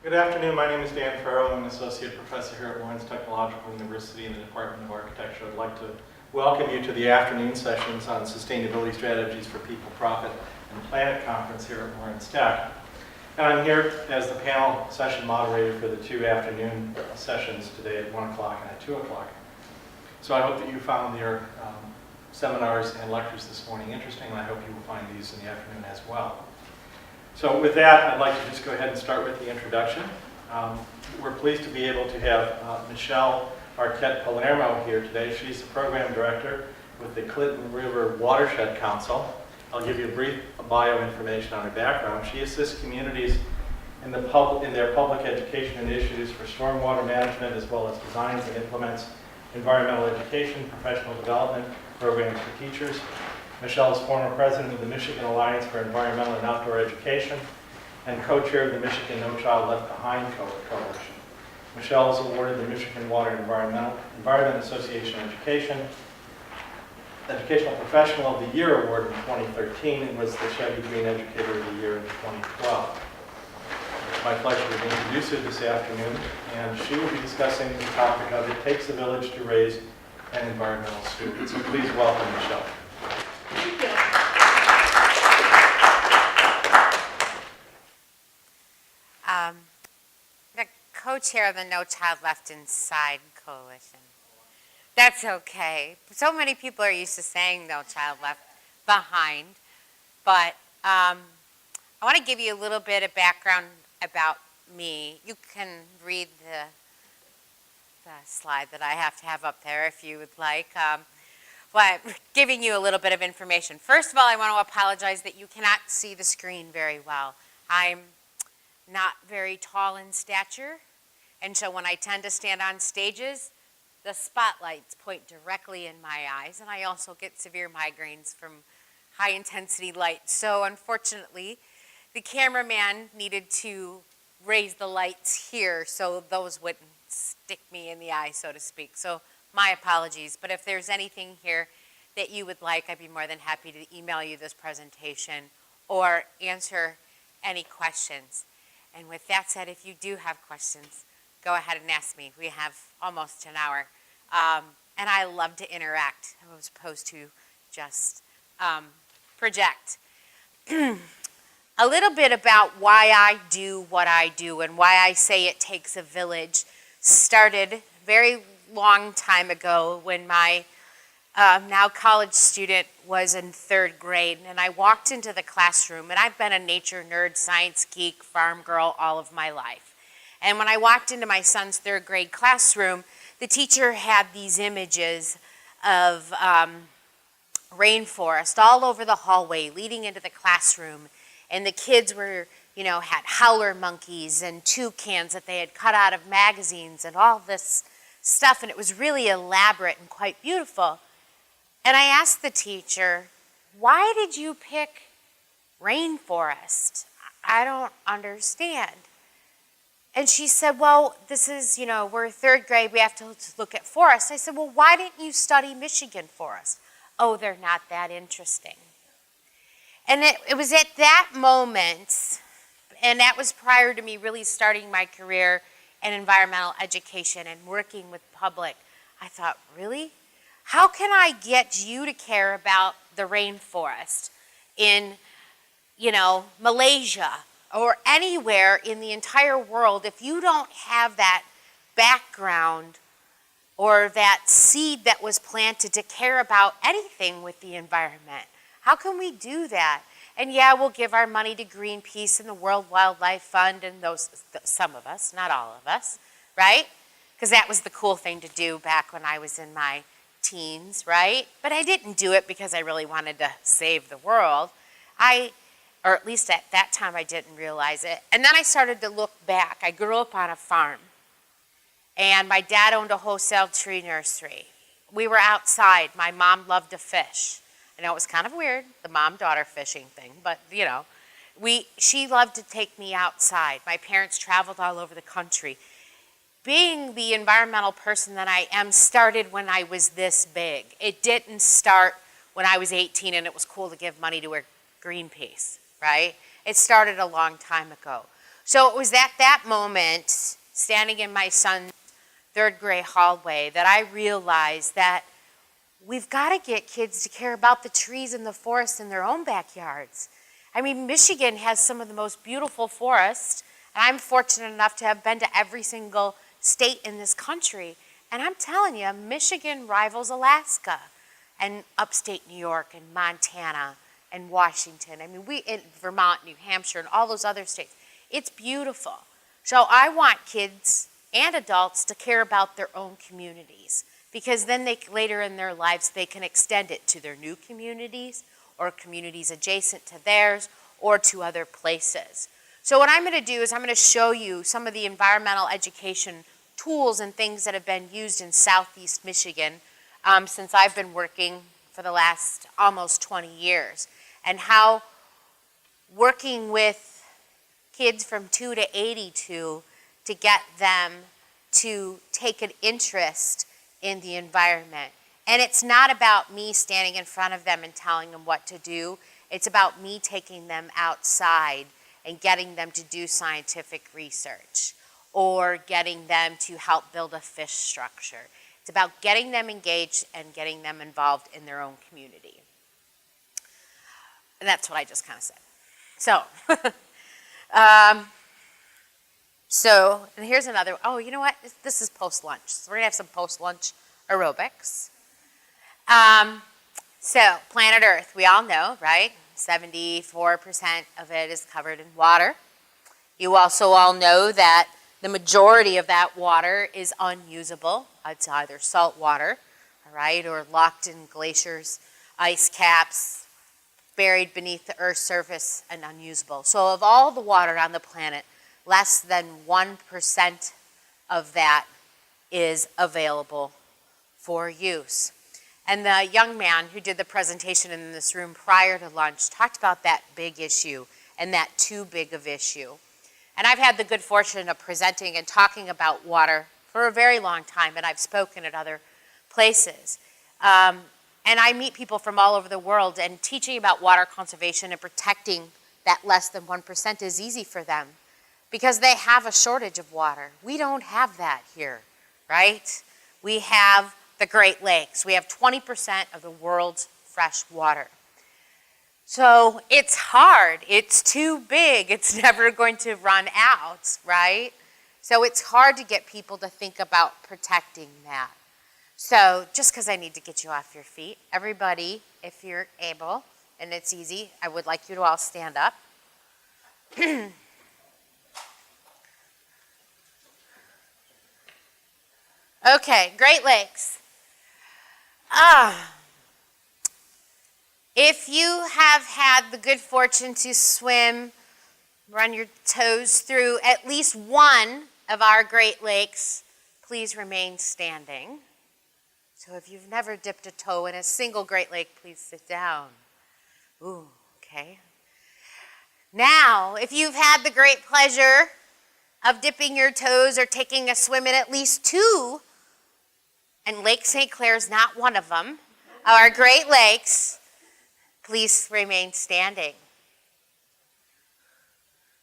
Good afternoon. My name is Dan Farrell. I'm an associate professor here at Lawrence Technological University in the Department of Architecture. I'd like to welcome you to the afternoon sessions on sustainability strategies for people, profit, and planet conference here at Lawrence Tech. And I'm here as the panel session moderator for the two afternoon sessions today at 1 o'clock and at 2 o'clock. So I hope that you found your seminars and lectures this morning interesting, and I hope you will find these in the afternoon as well. So with that, I'd like to just go ahead and start with the introduction. We're pleased to be able to have Michelle Arquette-Palermo here today. She's the program director with the Clinton River Watershed Council. I'll give you a brief bio information on her background. She assists communities in their public education initiatives for stormwater management, as well as designs and implements environmental education, professional development programs for teachers. Michelle is former president of the Michigan Alliance for Environmental and Outdoor Education and co-chair of the Michigan No Child Left Behind Coalition. Michelle is awarded the Michigan Water and Environment Association Educational Professional of the Year Award in 2013 and was the Chevy Green Educator of the Year in 2012. It's my pleasure to introduce her this afternoon, and she will be discussing the topic of It Takes a Village to Raise an Environmental Student. So please welcome Michelle. Thank you. I'm the co-chair of the No Child Left Inside Coalition. That's okay. So many people are used to saying No Child Left Behind, but I want to give you a little bit of background about me. You can read the slide that I have to have up there if you would like. But giving you a little bit of information. First of all, I want to apologize that you cannot see the screen very well. I'm not very tall in stature, and so when I tend to stand on stages, the spotlights point directly in my eyes, and I also get severe migraines from high-intensity light. So unfortunately, the cameraman needed to raise the lights here so those wouldn't stick me in the eye, so to speak. So my apologies, but if there's anything here that you would like, I'd be more than happy to email you this presentation or answer any questions. And with that said, if you do have questions, go ahead and ask me. We have almost an hour. And I love to interact as opposed to just project. A little bit about why I do what I do and why I say it takes a village started very long time ago when my now college student was in 3rd grade, and I walked into the classroom, and I've been a nature nerd, science geek, farm girl all of my life. And when I walked into my son's 3rd grade classroom, the teacher had these images of rainforest all over the hallway leading into the classroom, and the kids were, had howler monkeys and toucans that they had cut out of magazines and all this stuff, and it was really elaborate and quite beautiful. And I asked the teacher, why did you pick rainforest? I don't understand. And she said, well, this is, we're 3rd grade, we have to look at forests. I said, well, why didn't you study Michigan forests? Oh, they're not that interesting. And it was at that moment, and that was prior to me really starting my career in environmental education and working with public. I thought, really? How can I get you to care about the rainforest in, Malaysia or anywhere in the entire world if you don't have that background or that seed that was planted to care about anything with the environment? How can we do that? And yeah, we'll give our money to Greenpeace and the World Wildlife Fund and some of us, not all of us, right? Because that was the cool thing to do back when I was in my teens, right? But I didn't do it because I really wanted to save the world. Or at least at that time I didn't realize it. And then I started to look back. I grew up on a farm. And my dad owned a wholesale tree nursery. We were outside. My mom loved to fish. I know it was kind of weird, the mom-daughter fishing thing, but she loved to take me outside. My parents traveled all over the country. Being the environmental person that I am started when I was this big. It didn't start when I was 18 and it was cool to give money to a Greenpeace, right? It started a long time ago. So it was at that moment, standing in my son's third grade hallway, that I realized that we've got to get kids to care about the trees and the forests in their own backyards. I mean, Michigan has some of the most beautiful forests, and I'm fortunate enough to have been to every single state in this country. And I'm telling you, Michigan rivals Alaska and upstate New York and Montana and Washington. I mean, in Vermont, New Hampshire, and all those other states. It's beautiful. So I want kids and adults to care about their own communities, because then later in their lives they can extend it to their new communities or communities adjacent to theirs or to other places. So what I'm going to do is I'm going to show you some of the environmental education tools and things that have been used in Southeast Michigan since I've been working for the last almost 20 years, and how working with kids from 2 to 82 to get them to take an interest in the environment. And it's not about me standing in front of them and telling them what to do. It's about me taking them outside and getting them to do scientific research or getting them to help build a fish structure. It's about getting them engaged and getting them involved in their own community. And that's what I just kind of said. So, and here's another, oh, you know what? This is post-lunch. So we're going to have some post-lunch aerobics. So, planet Earth, we all know, right? 74% of it is covered in water. You also all know that the majority of that water is unusable. It's either salt water, all right, or locked in glaciers, ice caps, buried beneath the Earth's surface and unusable. So of all the water on the planet, less than 1% of that is available for use. And the young man who did the presentation in this room prior to lunch talked about that big issue and that too big of issue. And I've had the good fortune of presenting and talking about water for a very long time, and I've spoken at other places. And I meet people from all over the world, and teaching about water conservation and protecting that less than 1% is easy for them because they have a shortage of water. We don't have that here, right? We have the Great Lakes. We have 20% of the world's fresh water. So it's hard. It's too big. It's never going to run out, right? So it's hard to get people to think about protecting that. So just because I need to get you off your feet, everybody, if you're able, and it's easy, I would like you to all stand up. Okay, Great Lakes. If you have had the good fortune to swim, run your toes through at least one of our Great Lakes, please remain standing. So if you've never dipped a toe in a single Great Lake, please sit down. Ooh, okay. Now, if you've had the great pleasure of dipping your toes or taking a swim in at least two, and Lake St. Clair is not one of them, our Great Lakes, please remain standing.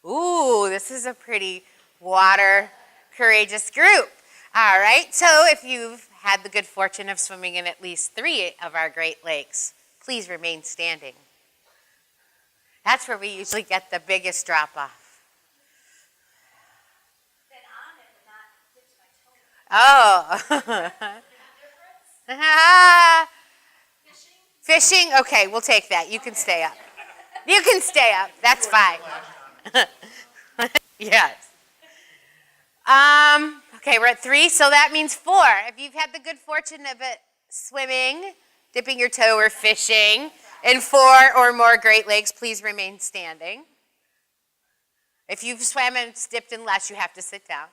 Ooh, this is a pretty water courageous group. All right, so if you've had the good fortune of swimming in at least 3 of our Great Lakes, please remain standing. That's where we usually get the biggest drop off. Oh. Fishing? Okay, we'll take that. You can stay up. You can stay up. That's fine. Yes. Okay, we're at 3, so that means 4. If you've had the good fortune of it swimming, dipping your toe, or fishing in 4 or more Great Lakes, please remain standing. If you've swam and dipped in less, you have to sit down.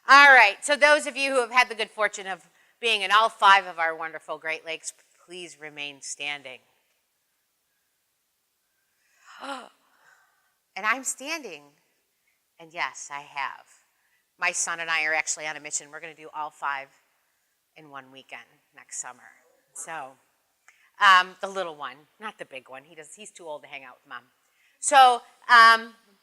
All right, so those of you who have had the good fortune of being in all 5 of our wonderful Great Lakes, please remain standing. And I'm standing. And yes, I have. My son and I are actually on a mission. We're going to do all 5 in one weekend next summer. So, the little one, not the big one. He's too old to hang out with Mom. So,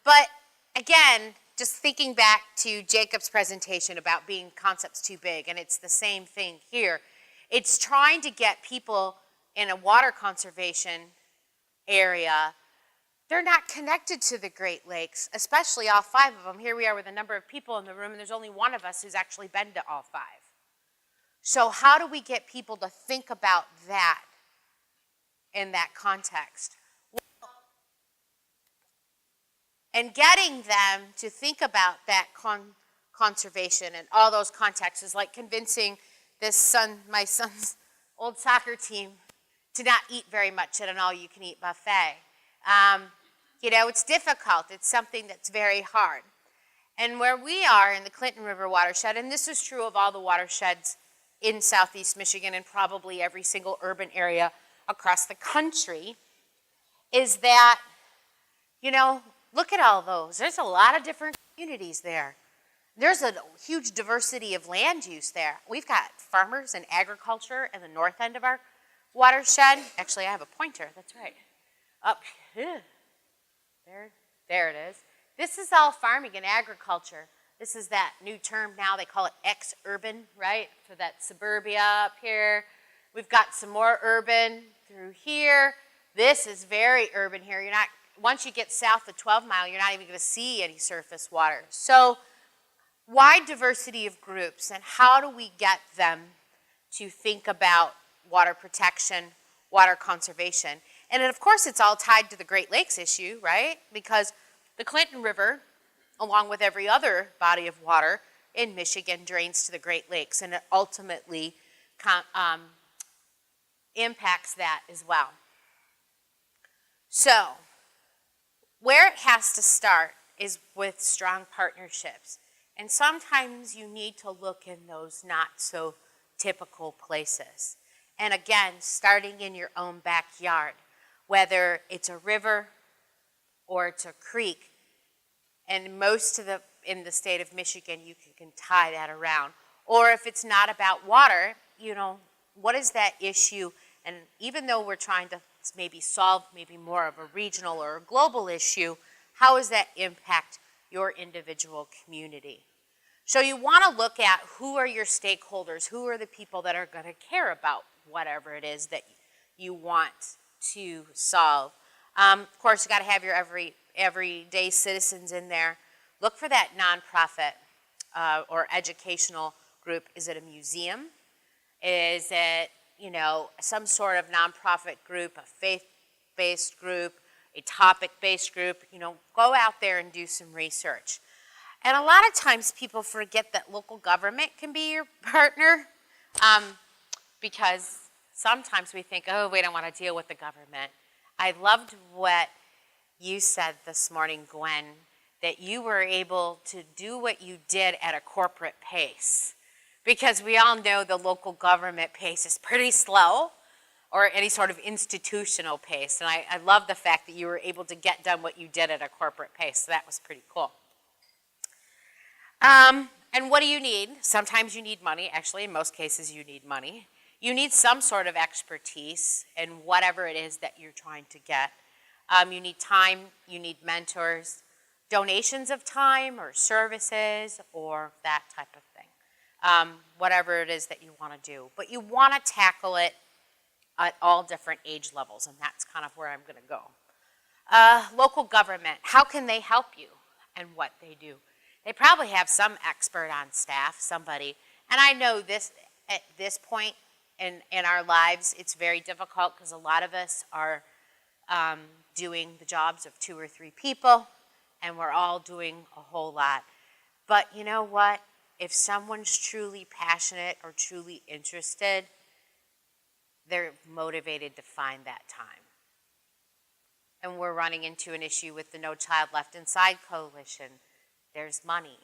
but again, just thinking back to Jacob's presentation about being concepts too big, and it's the same thing here. It's trying to get people in a water conservation area. They're not connected to the Great Lakes, especially all 5 of them. Here we are with a number of people in the room, and there's only one of us who's actually been to all 5. So how do we get people to think about that in that context? And getting them to think about that conservation and all those contexts is like convincing my son's old soccer team to not eat very much at an all-you-can-eat buffet. You know, it's difficult. It's something that's very hard. And where we are in the Clinton River watershed, and this is true of all the watersheds in southeast Michigan and probably every single urban area across the country, is that, you know, look at all those. There's a lot of different communities there. There's a huge diversity of land use there. We've got farmers and agriculture in the north end of our watershed. Actually, I have a pointer. That's right. Up here. There it is. This is all farming and agriculture. This is that new term now. They call it ex-urban, right? So that suburbia up here. We've got some more urban through here. This is very urban here. You're not, once you get south of 12 Mile, you're not even going to see any surface water. So wide diversity of groups, and how do we get them to think about water protection, water conservation? And of course, it's all tied to the Great Lakes issue, right? Because the Clinton River, along with every other body of water in Michigan, drains to the Great Lakes, and it ultimately impacts that as well. So, where it has to start is with strong partnerships. And sometimes you need to look in those not so typical places. And again, starting in your own backyard, whether it's a river or it's a creek. And most of in the state of Michigan, you can tie that around. Or if it's not about water, you know, what is that issue? And even though we're trying to maybe solve maybe more of a regional or a global issue, how does that impact your individual community? So you want to look at who are your stakeholders, who are the people that are going to care about whatever it is that you want to solve. Of course, you got to have your everyday citizens in there. Look for that nonprofit or educational group. Is it a museum? Is it, you know, some sort of nonprofit group, a faith-based group, a topic-based group? You know, go out there and do some research. And a lot of times people forget that local government can be your partner because sometimes we think, oh, we don't want to deal with the government. I loved what you said this morning, Gwen, that you were able to do what you did at a corporate pace. Because we all know the local government pace is pretty slow, or any sort of institutional pace. And I love the fact that you were able to get done what you did at a corporate pace. So that was pretty cool. And what do you need? Sometimes you need money. Actually, in most cases, you need money. You need some sort of expertise in whatever it is that you're trying to get. You need time. You need mentors, donations of time or services or that type of thing. Whatever it is that you want to do. But you want to tackle it at all different age levels, and that's kind of where I'm going to go. Local government, how can they help you and what they do? They probably have some expert on staff, somebody. And I know this at this point in our lives, it's very difficult because a lot of us are doing the jobs of 2 or 3 people, and we're all doing a whole lot. But you know what? If someone's truly passionate or truly interested, they're motivated to find that time. And we're running into an issue with the No Child Left Inside Coalition. There's money,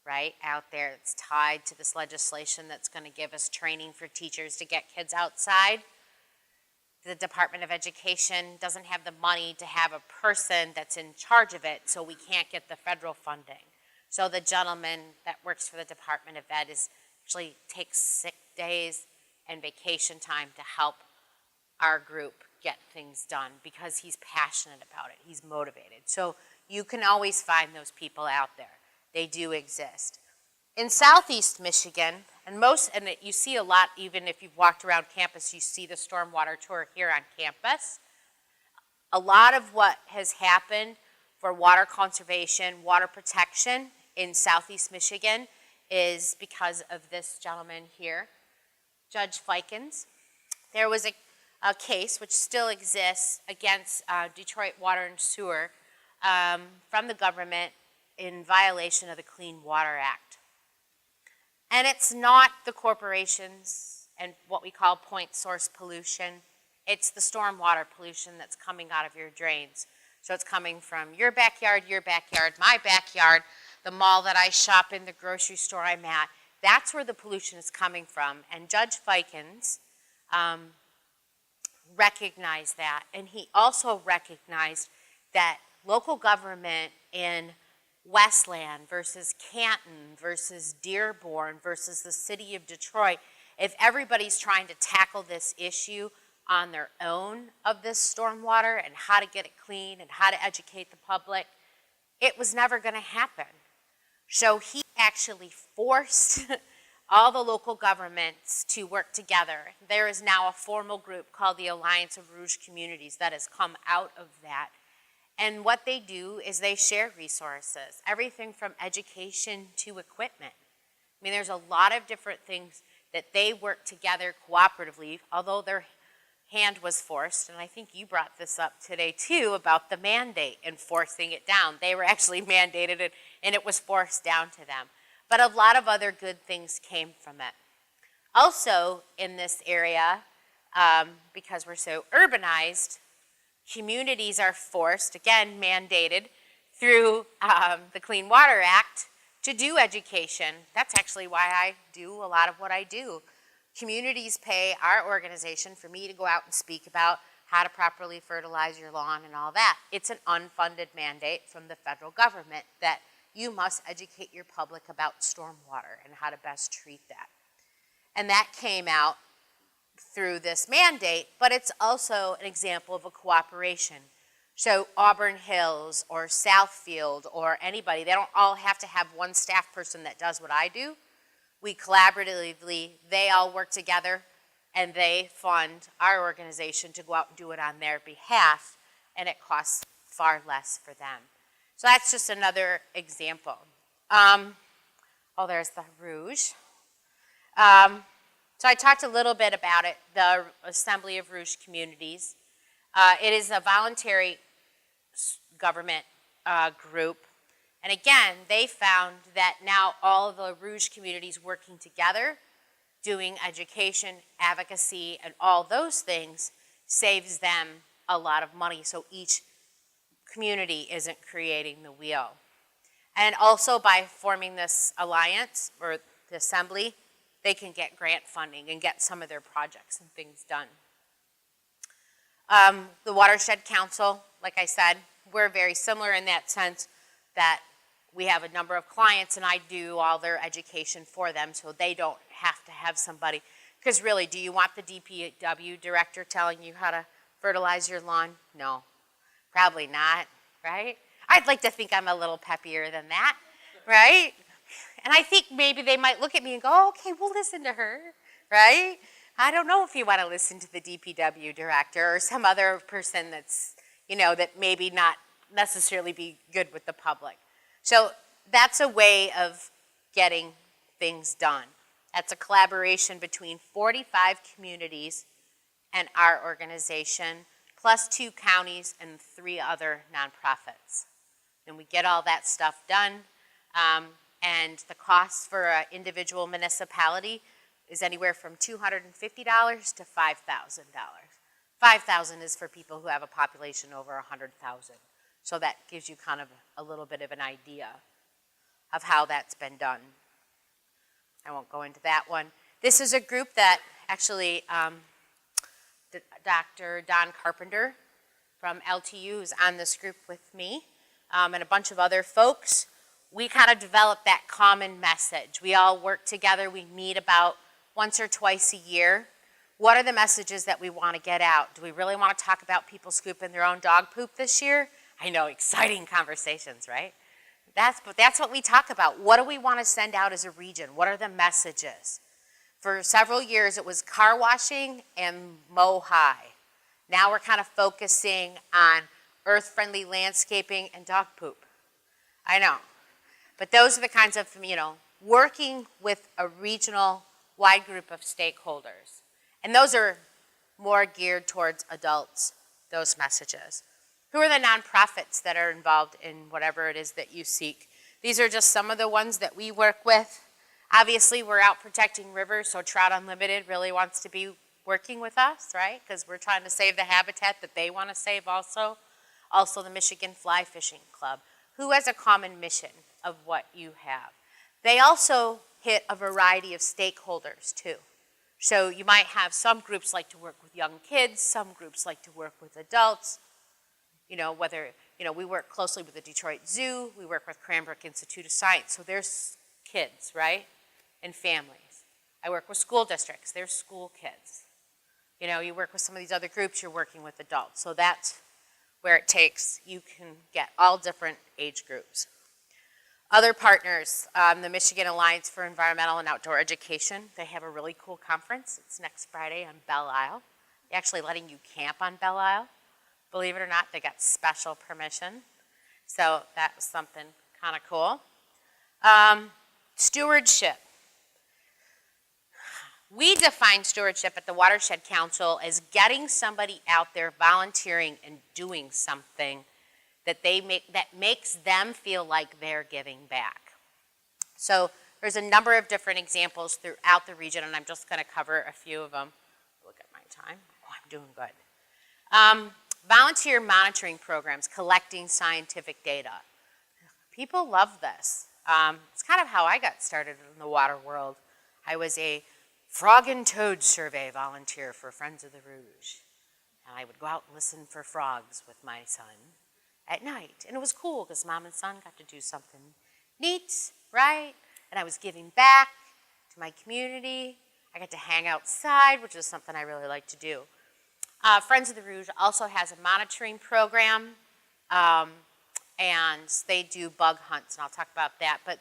right, out there that's tied to this legislation that's going to give us training for teachers to get kids outside. The Department of Education doesn't have the money to have a person that's in charge of it, so we can't get the federal funding. So the gentleman that works for the Department of Ed actually takes sick days and vacation time to help our group get things done because he's passionate about it. He's motivated. So you can always find those people out there. They do exist. In Southeast Michigan, and you see a lot, even if you've walked around campus, you see the stormwater tour here on campus. A lot of what has happened for water conservation, water protection in Southeast Michigan is because of this gentleman here, Judge Fikens. There was a case, which still exists, against Detroit Water and Sewer from the government in violation of the Clean Water Act. And it's not the corporations and what we call point source pollution. It's the stormwater pollution that's coming out of your drains. So it's coming from your backyard, my backyard, the mall that I shop in, the grocery store I'm at. That's where the pollution is coming from. And Judge Fikens recognized that. And he also recognized that local government in Westland versus Canton versus Dearborn versus the city of Detroit, if everybody's trying to tackle this issue on their own of this stormwater and how to get it clean and how to educate the public, it was never going to happen. So he actually forced all the local governments to work together. There is now a formal group called the Alliance of Rouge Communities that has come out of that. And what they do is they share resources, everything from education to equipment. I mean, there's a lot of different things that they work together cooperatively, although their hand was forced, and I think you brought this up today too, about the mandate and forcing it down. They were actually mandated it, and it was forced down to them. But a lot of other good things came from it. Also in this area, because we're so urbanized, communities are forced, again mandated, through the Clean Water Act to do education. That's actually why I do a lot of what I do. Communities pay our organization for me to go out and speak about how to properly fertilize your lawn and all that. It's an unfunded mandate from the federal government that you must educate your public about stormwater and how to best treat that. And that came out through this mandate, but it's also an example of a cooperation. So Auburn Hills or Southfield or anybody, they don't all have to have one staff person that does what I do. We collaboratively, they all work together and they fund our organization to go out and do it on their behalf, and it costs far less for them. So that's just another example. Oh, there's the Rouge. So I talked a little bit about it, the Assembly of Rouge Communities. It is a voluntary government group. And again, they found that now all of the Rouge communities working together, doing education, advocacy, and all those things saves them a lot of money. So each community isn't creating the wheel. And also by forming this alliance or the assembly, they can get grant funding and get some of their projects and things done. The Watershed Council, like I said, we're very similar in that sense that we have a number of clients and I do all their education for them so they don't have to have somebody. Because really, do you want the DPW director telling you how to fertilize your lawn? No, probably not, right? I'd like to think I'm a little peppier than that, right? And I think maybe they might look at me and go, oh, okay, we'll listen to her, right? I don't know if you want to listen to the DPW director or some other person that's, that maybe not necessarily be good with the public. So that's a way of getting things done. That's a collaboration between 45 communities and our organization, plus 2 counties and 3 other nonprofits. And we get all that stuff done. And the cost for an individual municipality is anywhere from $250 to $5,000. $5,000 is for people who have a population over 100,000. So that gives you kind of a little bit of an idea of how that's been done. I won't go into that one. This is a group that actually Dr. Don Carpenter from LTU is on this group with me and a bunch of other folks. We kind of developed that common message. We all work together. We meet about once or twice a year. What are the messages that we want to get out? Do we really want to talk about people scooping their own dog poop this year? I know, exciting conversations, right? That's what we talk about. What do we want to send out as a region? What are the messages? For several years, it was car washing and mow high. Now we're kind of focusing on earth-friendly landscaping and dog poop. I know. But those are the kinds of, working with a regional wide group of stakeholders. And those are more geared towards adults, those messages. Who are the nonprofits that are involved in whatever it is that you seek? These are just some of the ones that we work with. Obviously, we're out protecting rivers, so Trout Unlimited really wants to be working with us, right? Because we're trying to save the habitat that they want to save also. Also, the Michigan Fly Fishing Club, who has a common mission of what you have. They also hit a variety of stakeholders, too. So you might have some groups like to work with young kids, some groups like to work with adults. We work closely with the Detroit Zoo, we work with Cranbrook Institute of Science, so there's kids, right, and families. I work with school districts, there's school kids. You work with some of these other groups, you're working with adults, so that's where it takes, you can get all different age groups. Other partners, the Michigan Alliance for Environmental and Outdoor Education, they have a really cool conference. It's next Friday on Belle Isle. They're actually letting you camp on Belle Isle. Believe it or not, they got special permission. So that was something kind of cool. Stewardship. We define stewardship at the Watershed Council as getting somebody out there volunteering and doing something that makes them feel like they're giving back. So there's a number of different examples throughout the region, and I'm just going to cover a few of them. Look at my time. Oh, I'm doing good. Volunteer monitoring programs, collecting scientific data. People love this. It's kind of how I got started in the water world. I was a frog and toad survey volunteer for Friends of the Rouge. And I would go out and listen for frogs with my son at night. And it was cool because mom and son got to do something neat, right? And I was giving back to my community. I got to hang outside, which is something I really like to do. Friends of the Rouge also has a monitoring program, and they do bug hunts, and I'll talk about that. But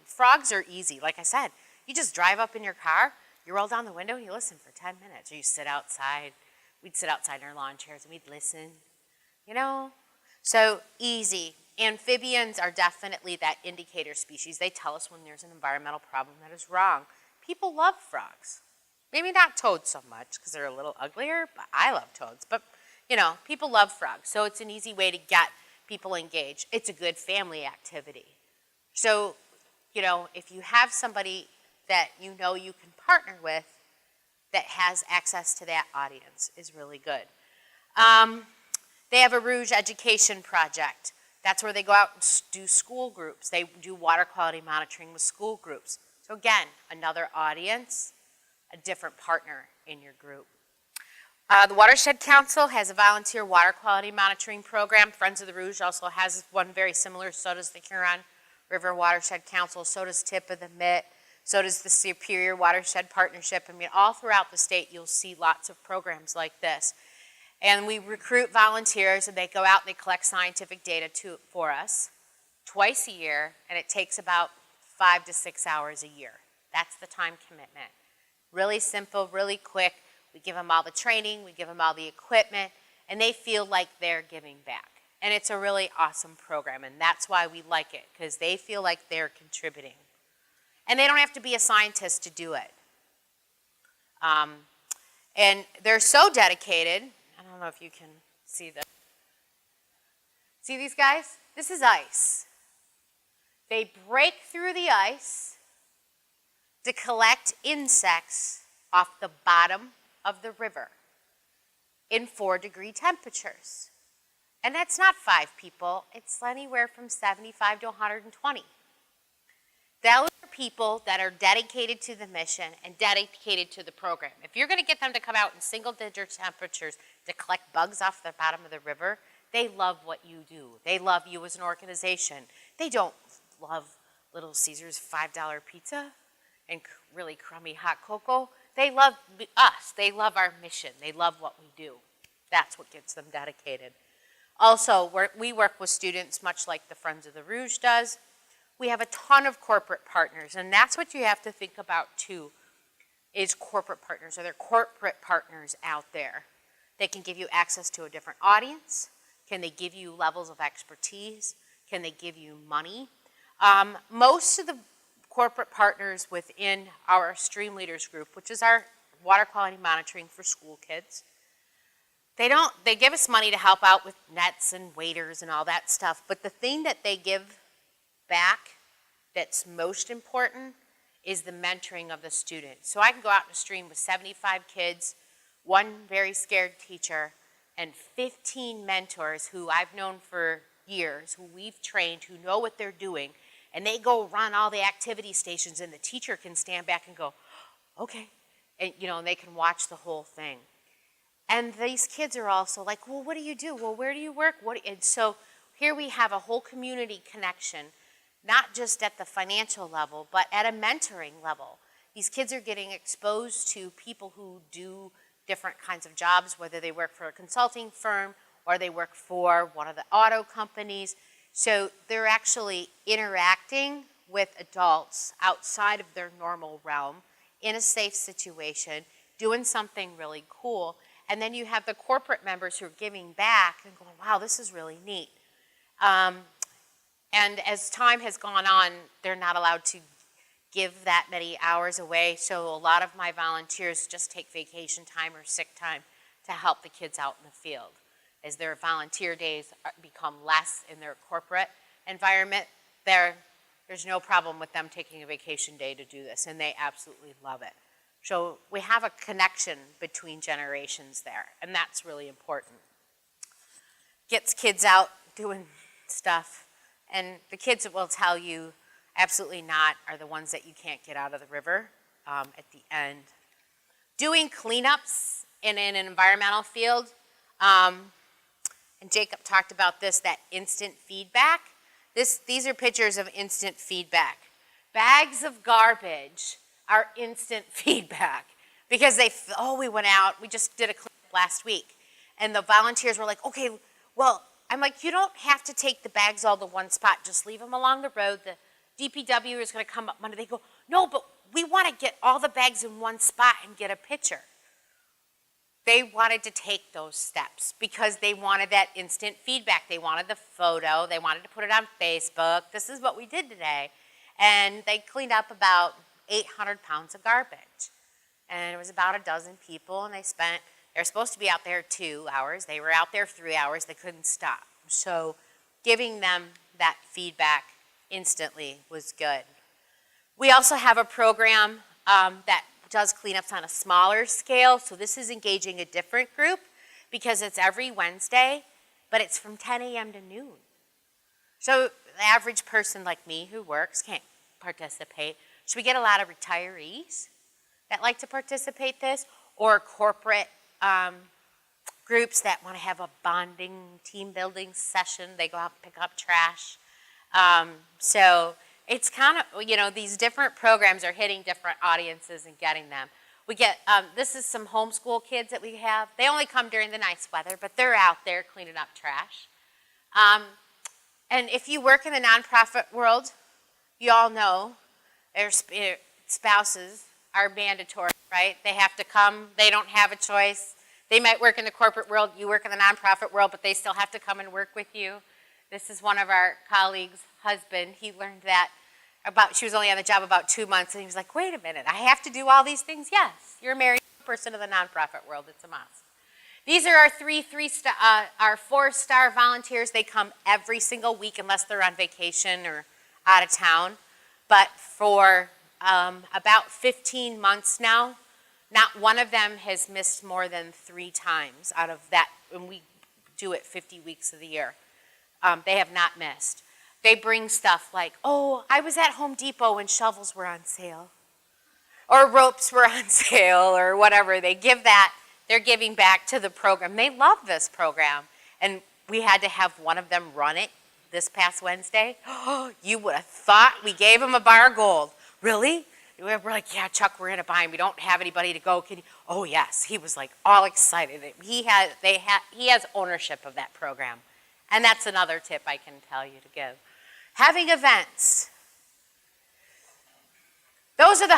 frogs are easy. Like I said, you just drive up in your car, you roll down the window, and you listen for 10 minutes. Or you sit outside. We'd sit outside in our lawn chairs, and we'd listen, So easy. Amphibians are definitely that indicator species. They tell us when there's an environmental problem that is wrong. People love frogs. Maybe not toads so much because they're a little uglier, but I love toads. But, people love frogs. So it's an easy way to get people engaged. It's a good family activity. So, if you have somebody that you can partner with that has access to that audience is really good. They have a Rouge education project. That's where they go out and do school groups. They do water quality monitoring with school groups. So again, another audience, a different partner in your group. The Watershed Council has a volunteer water quality monitoring program. Friends of the Rouge also has one very similar. So does the Huron River Watershed Council. So does Tip of the Mitt. So does the Superior Watershed Partnership. All throughout the state, you'll see lots of programs like this. And we recruit volunteers, and they go out and they collect scientific data for us twice a year, and it takes about 5 to 6 hours a year. That's the time commitment. Really simple, really quick. We give them all the training, we give them all the equipment, and they feel like they're giving back. And it's a really awesome program, and that's why we like it, because they feel like they're contributing. And they don't have to be a scientist to do it. And they're so dedicated. I don't know if you can see this. See these guys? This is ice. They break through the ice to collect insects off the bottom of the river in 4-degree temperatures. And that's not 5 people. It's anywhere from 75 to 120. Those are people that are dedicated to the mission and dedicated to the program. If you're going to get them to come out in single-digit temperatures to collect bugs off the bottom of the river, they love what you do. They love you as an organization. They don't love Little Caesars $5 pizza and really crummy hot cocoa. they love us. They love our mission. They love what we do. That's what gets them dedicated. Also, we work with students much like the Friends of the Rouge does. We have a ton of corporate partners, and that's what you have to think about too, is corporate partners. Are there corporate partners out there that can give you access to a different audience? Can they give you levels of expertise? Can they give you money? Most of the corporate partners within our Stream Leaders group, which is our water quality monitoring for school kids, they give us money to help out with nets and waiters and all that stuff, but the thing that they give back that's most important is the mentoring of the student. So I can go out in a stream with 75 kids, one very scared teacher, and 15 mentors who I've known for years, who we've trained, who know what they're doing, and they go run all the activity stations, and the teacher can stand back and go, okay, and and they can watch the whole thing. And these kids are also like, well, what do you do? Well, where do you work? And so here we have a whole community connection, not just at the financial level, but at a mentoring level. These kids are getting exposed to people who do different kinds of jobs, whether they work for a consulting firm or they work for one of the auto companies. So they're actually interacting with adults outside of their normal realm in a safe situation, doing something really cool. And then you have the corporate members who are giving back and going, wow, this is really neat. And as time has gone on, they're not allowed to give that many hours away. So a lot of my volunteers just take vacation time or sick time to help the kids out in the field. As their volunteer days become less in their corporate environment, there's no problem with them taking a vacation day to do this, and they absolutely love it. So we have a connection between generations there, and that's really important. Gets kids out doing stuff, and the kids that will tell you absolutely not are the ones that you can't get out of the river at the end. Doing cleanups in an environmental field, and Jacob talked about this, that instant feedback. These are pictures of instant feedback. Bags of garbage are instant feedback because we went out, we just did a cleanup last week, and the volunteers were like, okay, well, I'm like, you don't have to take the bags all to one spot, just leave them along the road. The DPW is going to come up Monday. They go, no, but we want to get all the bags in one spot and get a picture. They wanted to take those steps because they wanted that instant feedback. They wanted the photo. They wanted to put it on Facebook. This is what we did today. And they cleaned up about 800 pounds of garbage. And it was about a dozen people, and they're supposed to be out there 2 hours. They were out there 3 hours. They couldn't stop. So giving them that feedback instantly was good. We also have a program that does cleanups on a smaller scale. So this is engaging a different group because it's every Wednesday, but it's from 10 a.m. to noon. So the average person like me who works can't participate. So we get a lot of retirees that like to participate this, or corporate groups that want to have a bonding, team building session. They go out and pick up trash. So it's kind of, these different programs are hitting different audiences and getting them. We get, this is some homeschool kids that we have. They only come during the nice weather, but they're out there cleaning up trash. And if you work in the nonprofit world, you all know their spouses are mandatory, right? They have to come. They don't have a choice. They might work in the corporate world. You work in the nonprofit world, but they still have to come and work with you. This is one of our colleagues' husband. He learned that she was only on the job about 2 months, and he was like, wait a minute, I have to do all these things? Yes, you're a married person in the nonprofit world. It's a must. These are our 4-star volunteers. They come every single week unless they're on vacation or out of town. But for about 15 months now, not one of them has missed more than 3 times out of that, and we do it 50 weeks of the year. They have not missed. They bring stuff like, oh, I was at Home Depot when shovels were on sale, or ropes were on sale, or whatever. They give that. They're giving back to the program. They love this program, and we had to have one of them run it this past Wednesday. Oh, you would have thought we gave them a bar of gold. Really? we're like, yeah, Chuck, we're in a bind. We don't have anybody to go. Can you? Oh, yes. He was like all excited. He has ownership of that program. And that's another tip I can tell you to give. Having events. Those are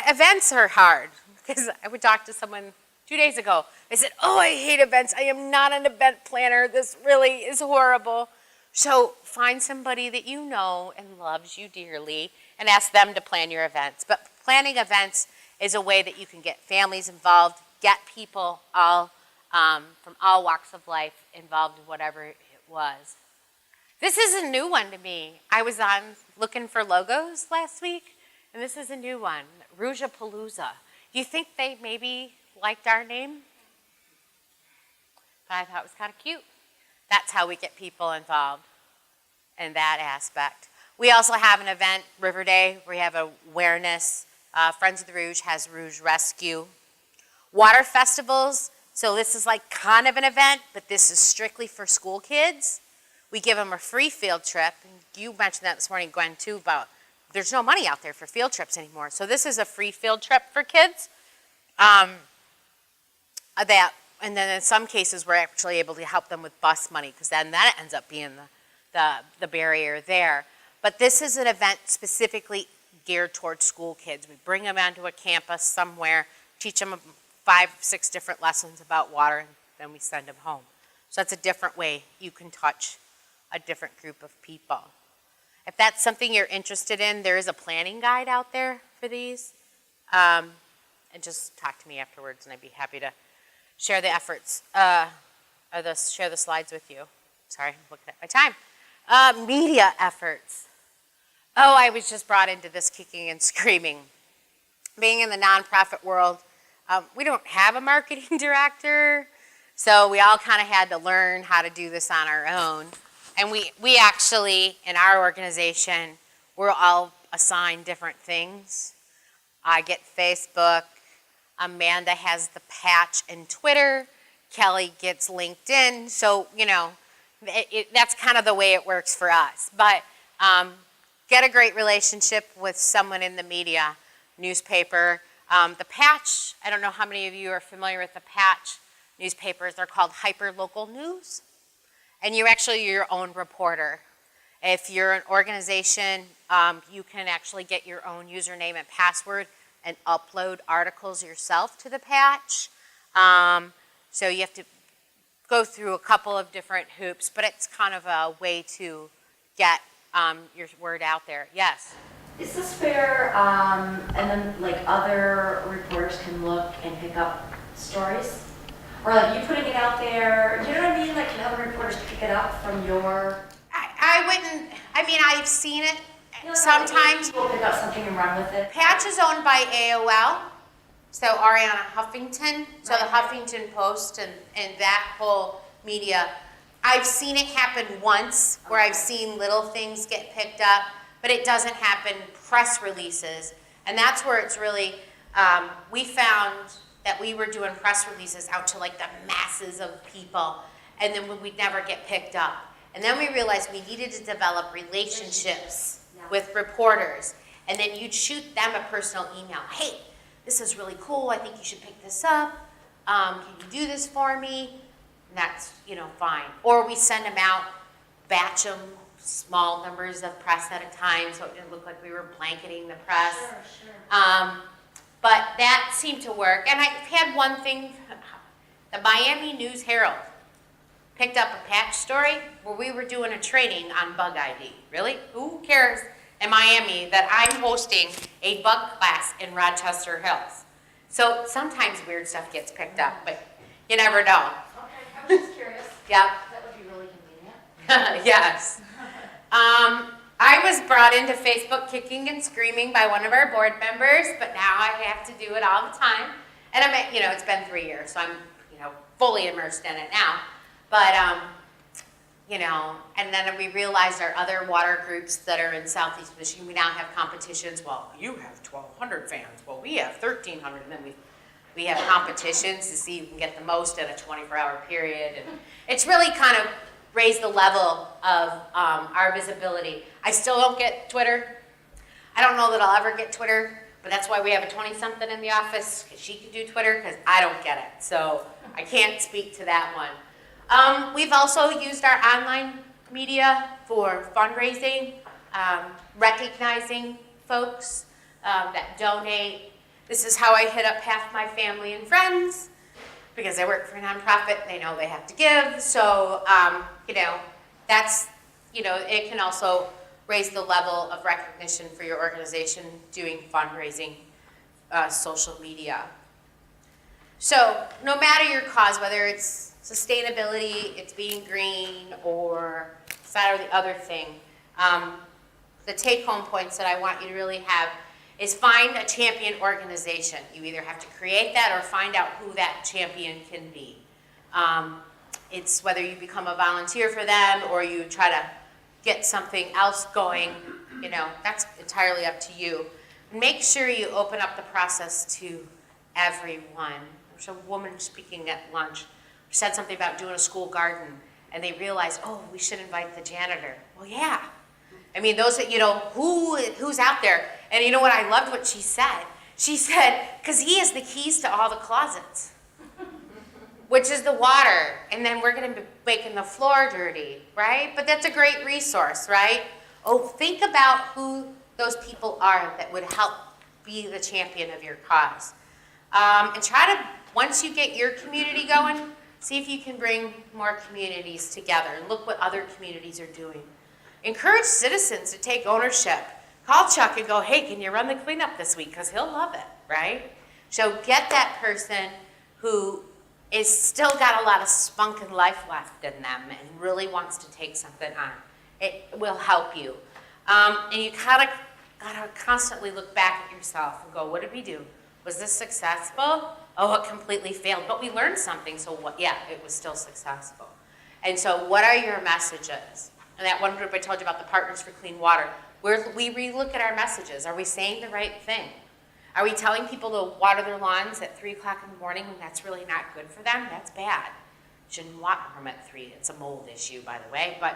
events are hard. Because I would talk to someone 2 days ago. They said, oh, I hate events. I am not an event planner. This really is horrible. So find somebody that you know and loves you dearly and ask them to plan your events. But planning events is a way that you can get families involved, get people all from all walks of life involved in whatever it was. This is a new one to me. I was on looking for logos last week, and this is a new one, Rouge-a-Palooza. Do you think they maybe liked our name? But I thought it was kind of cute. That's how we get people involved in that aspect. We also have an event, River Day, where we have awareness. Friends of the Rouge has Rouge Rescue. Water festivals, so this is like kind of an event, but this is strictly for school kids. We give them a free field trip. You mentioned that this morning, Gwen, too, about there's no money out there for field trips anymore. So this is a free field trip for kids. And then in some cases, we're actually able to help them with bus money, because then that ends up being the barrier there. But this is an event specifically geared towards school kids. We bring them onto a campus somewhere, teach them 5, 6 different lessons about water, and then we send them home. So that's a different way you can touch a different group of people. If that's something you're interested in, there is a planning guide out there for these. And just talk to me afterwards, and I'd be happy to share the efforts, share the slides with you. Sorry, I'm looking at my time. Media efforts. Oh, I was just brought into this kicking and screaming. Being in the nonprofit world, we don't have a marketing director, so we all kind of had to learn how to do this on our own. And we actually, in our organization, we're all assigned different things. I get Facebook. Amanda has the patch in Twitter. Kelly gets LinkedIn. So, you know, that's kind of the way it works for us. But get a great relationship with someone in the media, newspaper. The patch, I don't know how many of you are familiar with the patch newspapers. They're called hyper-local news. And you're actually your own reporter. If you're an organization, you can actually get your own username and password and upload articles yourself to the patch. So you have to go through a couple of different hoops, but it's kind of a way to get your word out there. Yes? Is this fair, and then like other reporters can look and pick up stories? Or like you putting it out there, you know what I mean? Like can other reporters pick it up from your... I wouldn't, I mean, I've seen it. You know, Sometimes people pick up something and run with it. Patch is owned by AOL, so Ariana Huffington, so Right. the Huffington Post and that whole media. I've seen it happen once where I've seen little things get picked up, but it doesn't happen press releases. And that's where it's really, we found that we were doing press releases out to like the masses of people, and then we'd never get picked up. And then we realized we needed to develop relationships with reporters. And then you'd shoot them a personal email. Hey, this is really cool. I think you should pick this up. Can you do this for me? And that's, you know, fine. Or we send them out, batch them, small numbers of press at a time, so it didn't look like we were blanketing the press. Sure. But that seemed to work. And I had one thing, the Miami News Herald picked up a patch story where we were doing a training on bug ID. Really? Who cares in Miami that I'm hosting a bug class in Rochester Hills? So sometimes weird stuff gets picked up, but you never know. Okay, I was just curious. Yep. That would be really convenient. Yes. I was brought into Facebook kicking and screaming by one of our board members, but now I have to do it all the time. And I'm, you know, it's been 3 years, so I'm, you know, fully immersed in it now. But, you know, and then we realized our other water groups that are in Southeast Michigan, we now have competitions. Well, you have 1,200 fans. Well, we have 1,300. And then we have competitions to see who can get the most in a 24-hour period. And it's really kind of raised the level of our visibility. I still don't get Twitter. I don't know that I'll ever get Twitter, But that's why we have a 20-something in the office, 'cause she can do Twitter, because I don't get it. So I can't speak to that one. We've also used our online media for fundraising, recognizing folks that donate. This is how I hit up half my family and friends, because I work for a nonprofit, they know they have to give. So, that's, it can also raise the level of recognition for your organization doing fundraising, social media. So no matter your cause, whether it's sustainability, it's being green, or that or the other thing, the take-home points that I want you to really have is find a champion organization. You either have to create that or find out who that champion can be. It's whether you become a volunteer for them or you try to get something else going, that's entirely up to you. Make sure you open up the process to everyone. There's a woman speaking at lunch who said something about doing a school garden, and they realized, oh, we should invite the janitor. Well, yeah. I mean, those, who's out there? And you know what? I loved what she said. She said, because he has the keys to all the closets, which is the water, and then we're going to be making the floor dirty, right? But that's a great resource, right? Oh, think about who those people are that would help be the champion of your cause. And try to, once you get your community going, see if you can bring more communities together and look what other communities are doing. Encourage citizens to take ownership. Call Chuck and go, hey, can you run the cleanup this week? Because he'll love it, right? So get that person who is still got a lot of spunk and life left in them and really wants to take something on. It will help you. And you gotta constantly look back at yourself and go, what did we do? Was this successful? Oh, it completely failed. But we learned something, so what? Yeah, it was still successful. And so what are your messages? And that one group I told you about, the Partners for Clean Water, we relook at our messages. Are we saying the right thing? Are we telling people to water their lawns at 3 o'clock in the morning when that's really not good for them? That's bad. You shouldn't water them at 3. It's a mold issue, by the way. But,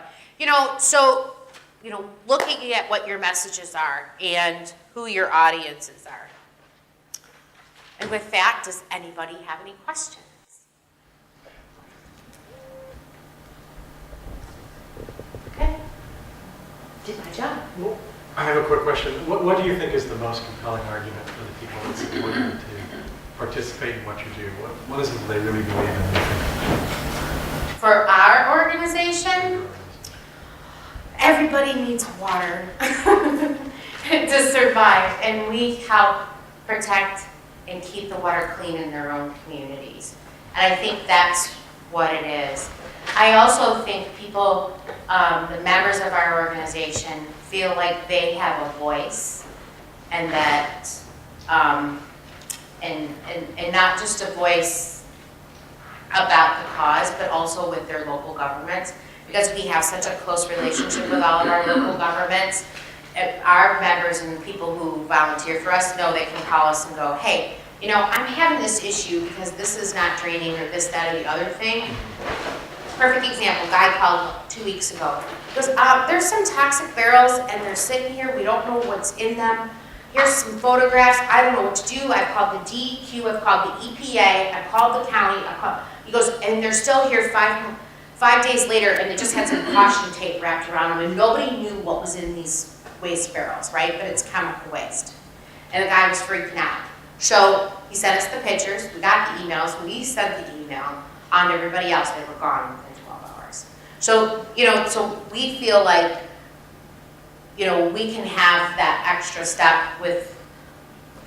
looking at what your messages are and who your audiences are. And with that, does anybody have any questions? Okay. Did my job. Well, I have a quick question. What do you think is the most compelling argument for the people that support you to participate in what you do? What is it that they really believe in? For our organization, everybody needs water to survive, and we help protect and keep the water clean in their own communities. And I think that's what it is. I also think people, the members of our organization, feel like they have a voice, and that, and not just a voice about the cause, but also with their local governments, because we have such a close relationship with all of our local governments. Our members and people who volunteer for us know they can call us and go, hey, I'm having this issue because this is not draining or this, that, or the other thing. Perfect example, guy called 2 weeks ago. He goes, there's some toxic barrels and they're sitting here, we don't know what's in them. Here's some photographs, I don't know what to do. I've called the DEQ, I've called the EPA, I've called the county, he goes, and they're still here 5 days later, and they just had some caution tape wrapped around them, and nobody knew what was in these waste barrels, right? But it's chemical waste. And the guy was freaking out. So he sent us the pictures, we got the emails, we sent the email on everybody else, they were gone within 12 hours. So, so we feel like, we can have that extra step with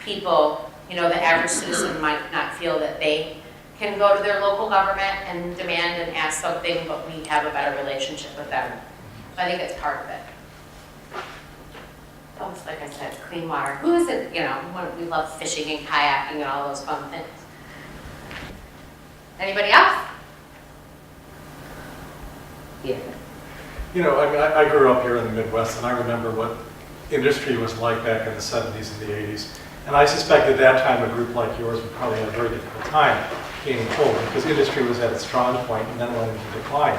people, the average citizen might not feel that they can go to their local government and demand and ask something, but we have a better relationship with them. So I think that's part of it. Almost like I said, clean water. Who is it, we love fishing and kayaking and all those fun things. Anybody else? Yeah. I grew up here in the Midwest, and I remember what industry was like back in the 70s and the 80s. And I suspect at that time a group like yours would probably have a very difficult time gaining hold, because industry was at its strong point and then went into decline.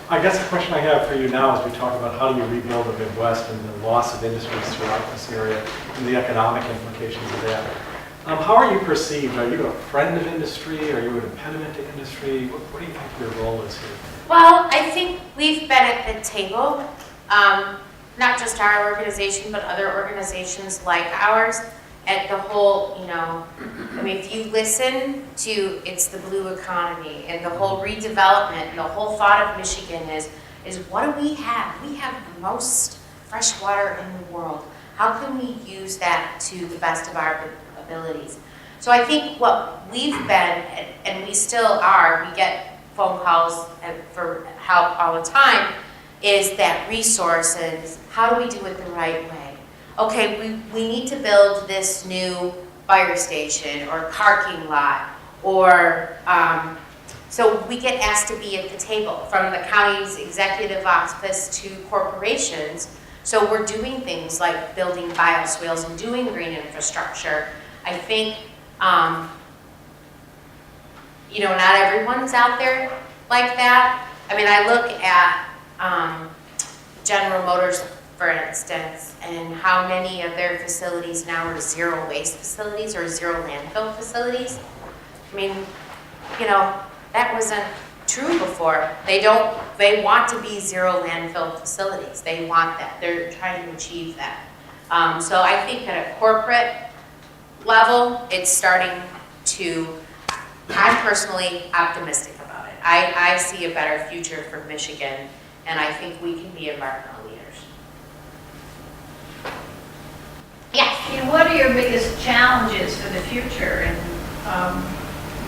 I guess the question I have for you now is we talk about how do you rebuild the Midwest and the loss of industries throughout this area and the economic implications of that. How are you perceived? Are you a friend of industry? Are you an impediment to industry? What do you think your role is here? Well, I think we've been at the table, not just our organization, but other organizations like ours, at the whole, I mean, if you listen to it's the blue economy and the whole redevelopment and the whole thought of Michigan is what do we have? We have the most fresh water in the world. How can we use that to the best of our abilities? So I think what we've been, and we still are, we get phone calls for help all the time, is that resources, how do we do it the right way? Okay, we need to build this new fire station or parking lot, or, so we get asked to be at the table from the county's executive office to corporations. So we're doing things like building bioswales and doing green infrastructure. I think, not everyone's out there like that. I mean, I look at General Motors, for instance, and how many of their facilities now are zero waste facilities or zero landfill facilities. I mean, that wasn't true before. They want to be zero landfill facilities. They want that. They're trying to achieve that. So I think at a corporate level, it's starting to, I'm personally optimistic about it. I see a better future for Michigan, and I think we can be environmental leaders. Yes. And what are your biggest challenges for the future and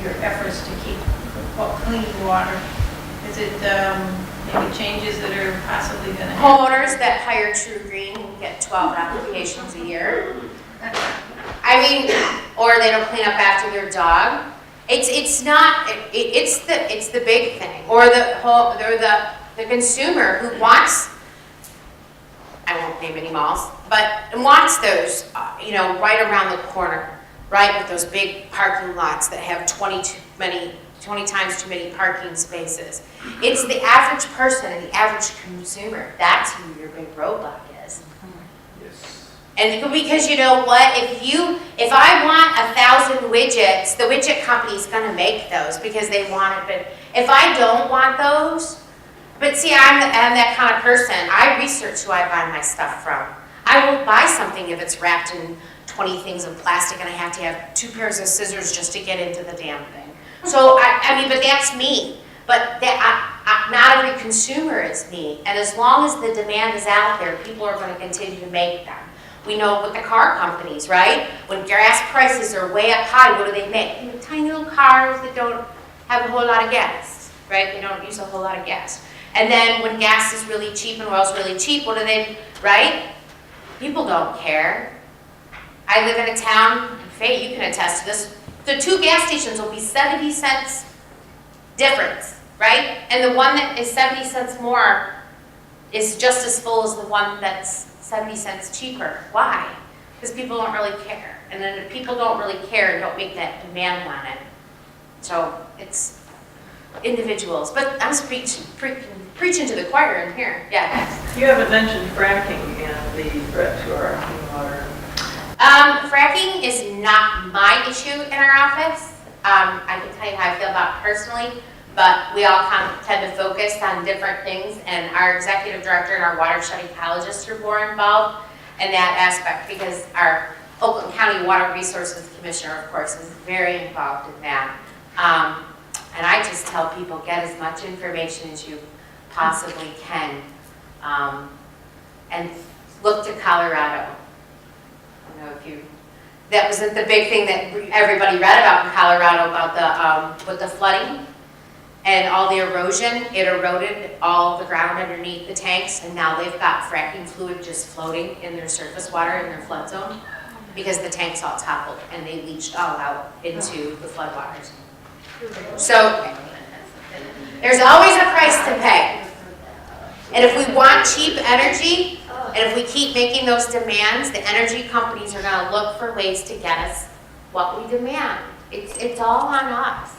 your efforts to keep clean water? Is it maybe changes that are possibly going to happen? Homeowners that hire True Green and get 12 applications a year. I mean, or they don't clean up after their dog. It's the big thing. Or the consumer who wants, I won't name any malls, but wants those, right around the corner, right, with those big parking lots that have 20 times too many parking spaces. It's the average person and the average consumer. That's who your big roadblock is. Yes. And because you know what, if I want 1,000 widgets, the widget company's gonna make those because they want it, but if I don't want those, but see, I'm that kind of person. I research who I buy my stuff from. I won't buy something if it's wrapped in 20 things of plastic and I have to have 2 pairs of scissors just to get into the damn thing. So, but that's me. But not every consumer is me. And as long as the demand is out there, people are going to continue to make them. We know with the car companies, right? When gas prices are way up high, what do they make? Tiny little cars that don't have a whole lot of gas, right? They don't use a whole lot of gas. And then when gas is really cheap and oil's really cheap, what do they, right? People don't care. I live in a town, Faye, you can attest to this, the 2 gas stations will be 70 cents difference, right? And the one that is 70 cents more is just as full as the one that's 70 cents cheaper. Why? Because people don't really care. And then if people don't really care and don't make that demand on it. So it's individuals. But I'm preaching to the choir in here. Yeah. You haven't mentioned fracking and the threat to our clean water. Fracking is not my issue in our office. I can tell you how I feel about it personally, but we all kind of tend to focus on different things, and our executive director and our watershed ecologists are more involved in that aspect because our Oakland County Water Resources Commissioner, of course, is very involved in that. And I just tell people, get as much information as you possibly can, and look to Colorado. That was the big thing that everybody read about in Colorado about with the flooding and all the erosion. It eroded all the ground underneath the tanks, and now they've got fracking fluid just floating in their surface water in their flood zone because the tanks all toppled and they leached all out into the floodwaters. So there's always a price to pay. And if we want cheap energy, and if we keep making those demands, the energy companies are going to look for ways to get us what we demand. It's all on us.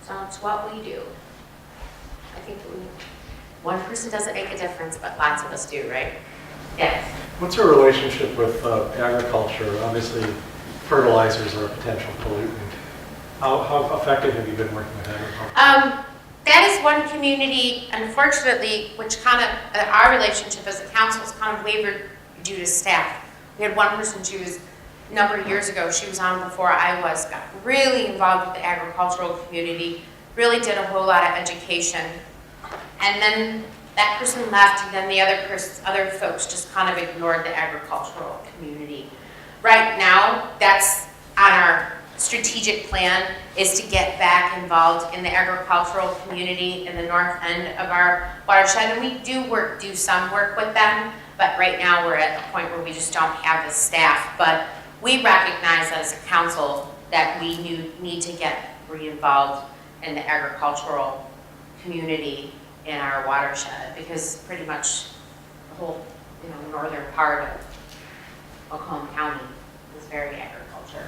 So it's what we do. I think one person doesn't make a difference, but lots of us do, right? Yes. What's your relationship with agriculture? Obviously, fertilizers are a potential pollutant. How effective have you been working with agriculture? That is one community, unfortunately, which kind of, our relationship as a council has kind of wavered due to staff. We had one person, she was, a number of years ago, she was on before I was, got really involved with the agricultural community, really did a whole lot of education. And then that person left, and then the other folks just kind of ignored the agricultural community. Right now, that's on our strategic plan, is to get back involved in the agricultural community in the north end of our watershed. And we do some work with them, but right now we're at a point where we just don't have the staff. But we recognize as a council that we need to get re-involved in the agricultural community in our watershed, because pretty much the whole, northern part of Oklahoma County is very agriculture.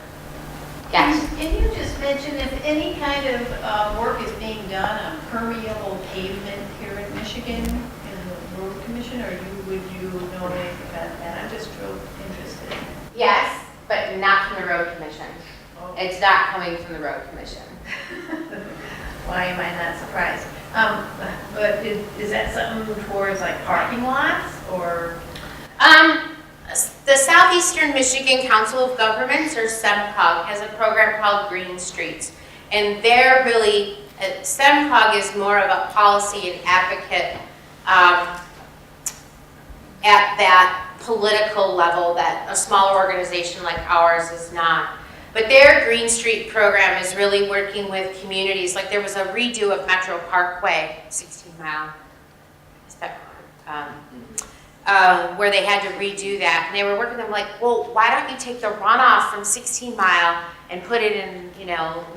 Yes. Can you just mention if any kind of work is being done on permeable pavement here in Michigan in the road commission, or would you know anything about that? I'm just real interested in it. Yes, but not from the road commission. Oh. It's not coming from the road commission. Why am I not surprised? But is that something towards like parking lots or? The Southeastern Michigan Council of Governments, or SEMCOG, has a program called Green Streets. And they're really, SEMCOG is more of a policy and advocate at that political level that a smaller organization like ours is not. But their Green Street program is really working with communities. Like there was a redo of Metro Parkway, 16 Mile, where they had to redo that. And they were working with them like, well, why don't you take the runoff from 16 Mile and put it in,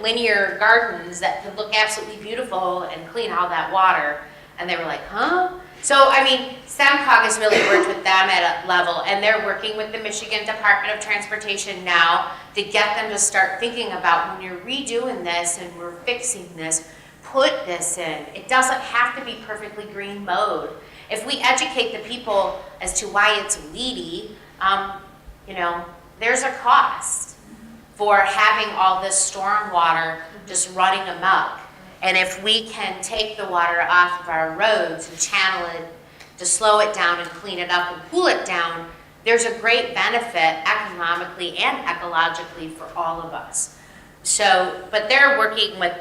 linear gardens that could look absolutely beautiful and clean all that water? And they were like, huh? So, SEMCOG has really worked with them at a level, and they're working with the Michigan Department of Transportation now to get them to start thinking about, when you're redoing this and we're fixing this, put this in. It doesn't have to be perfectly green mode. If we educate the people as to why it's weedy, there's a cost for having all this storm water just running amok. And if we can take the water off of our roads and channel it to slow it down and clean it up and cool it down, there's a great benefit economically and ecologically for all of us. So, but they're working with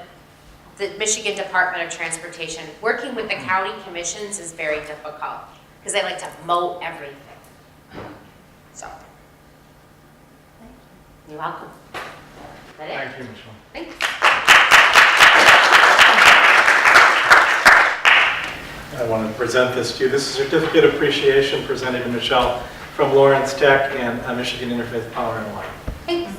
the Michigan Department of Transportation. Working with the county commissions is very difficult because they like to mow everything. So, you're welcome. Is that it? Thank you, Michelle. Thanks. I want to present this to you. This is a certificate of appreciation presented to Michelle from Lawrence Tech and Michigan Interfaith Power and Light. Thanks.